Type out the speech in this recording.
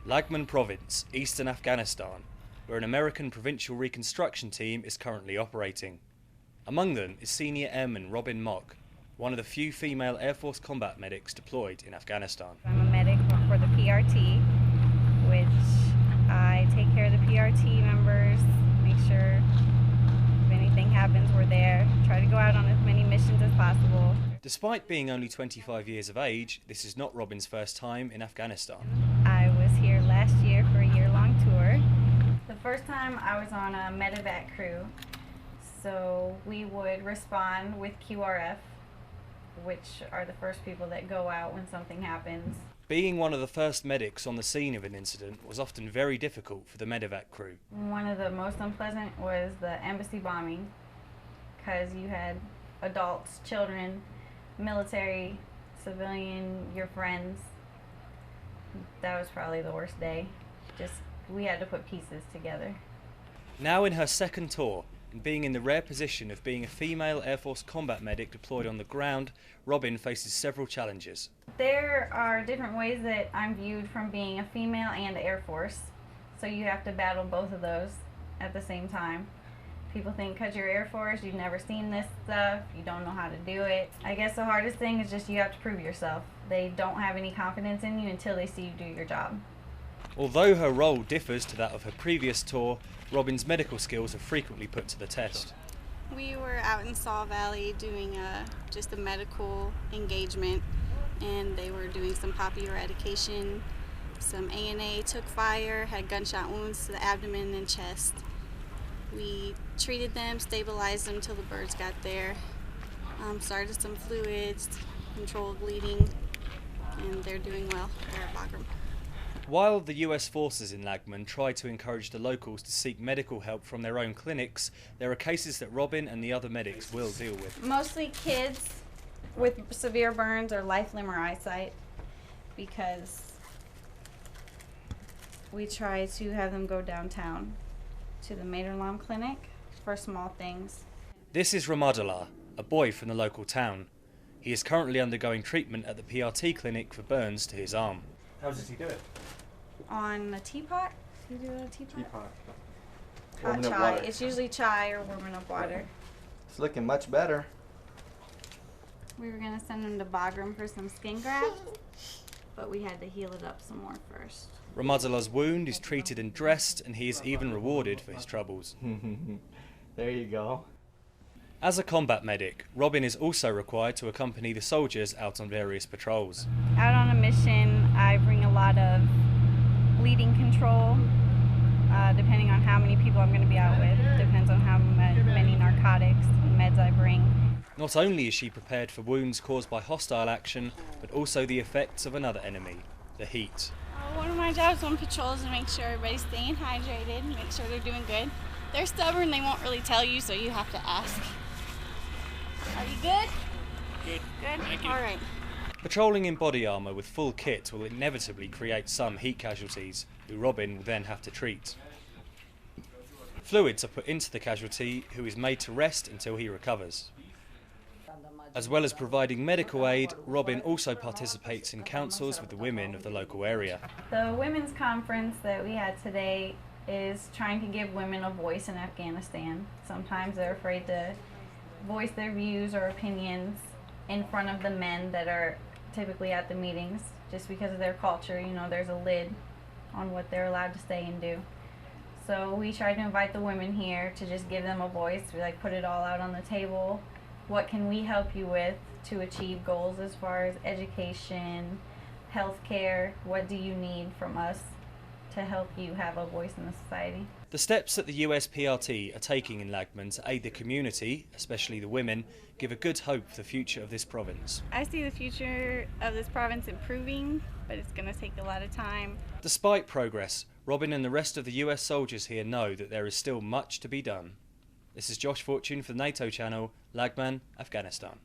Laghman Province, eastern Afghanistan, where an American provincial reconstruction team is currently operating. Among them is Senior Airman Robin Mock, one of the few female Air Force combat medics deployed in Afghanistan. I'm a medic for the PRT, which I take care of the PRT members, make sure if anything happens we're there, try to go out on as many missions as possible. Despite being only 25 years of age, this is not Robin's first time in Afghanistan. I was here last year for a year-long tour. The first time I was on a medevac crew, so we would respond with QRF, which are the first people that go out when something happens. Being one of the first medics on the scene of an incident was often very difficult for the medevac crew. One of the most unpleasant was the embassy bombing, because you had adults, children, military, civilian, your friends. That was probably the worst day. We had to put pieces together. Now in her second tour, and being in the rare position of being a female Air Force combat medic deployed on the ground, Robin faces several challenges. There are different ways that I'm viewed from being a female and Air Force, so you have to battle both of those at the same time. People think because you're Air Force, you've never seen this stuff, you don't know how to do it. I guess the hardest thing is just you have to prove yourself. They don't have any confidence in you until they see you do your job. Although her role differs to that of her previous tour, Robin's medical skills are frequently put to the test. We were out in Saw Valley doing just a medical engagement, and they were doing some poppy eradication. Some ANA took fire, had gunshot wounds to the abdomen and chest. We treated them, stabilized them till the birds got there, started some fluids, controlled bleeding, and they're doing well. They're at Bagram. While the US forces in Laghman try to encourage the locals to seek medical help from their own clinics, there are cases that Robin and the other medics will deal with. Mostly kids with severe burns or life, limb, or eyesight, because we try to have them go downtown to the Materlam clinic for small things. This is Ramadullah, a boy from the local town. He is currently undergoing treatment at the PRT clinic for burns to his arm. How does he do it? On a teapot? Do you do it on a teapot? Teapot. Hot Warming up chai. water. It's usually chai or warming up water. It's looking much better. We were going to send him to Bagram for some skin grafts, but we had to heal it up some more first. Ramadullah's wound is treated and dressed, and he is even rewarded for his troubles. There you go. As a combat medic, Robin is also required to accompany the soldiers out on various patrols. Out on a mission, I bring a lot of bleeding control, depending on how many people I'm going to be out with. Depends on how many narcotics and meds I bring. Not only is she prepared for wounds caused by hostile action, but also the effects of another enemy, the heat. One of my jobs on patrol is to make sure everybody's staying hydrated, make sure they're doing good. They're stubborn, they won't really tell you, so you have to ask. Are you good? Good. Good? Thank you. All right. Patrolling in body armour with full kit will inevitably create some heat casualties, who Robin will then have to treat. Fluids are put into the casualty, who is made to rest until he recovers. As well as providing medical aid, Robin also participates in councils with the women of the local area. The women's conference that we had today is trying to give women a voice in Afghanistan. Sometimes they're afraid to voice their views or opinions in front of the men that are typically at the meetings, just because of their culture. You know, there's a lid on what they're allowed to say and do. So we tried to invite the women here to just give them a voice. We put it all out on the table. What can we help you with to achieve goals as far as education, healthcare? What do you need from us to help you have a voice in the society? The steps that the US PRT are taking in Laghman to aid the community, especially the women, give a good hope for the future of this province. I see the future of this province improving, but it's going to take a lot of time. Despite progress, Robin and the rest of the US soldiers here know that there is still much to be done. This is Josh Fortune for the NATO channel, Laghman, Afghanistan.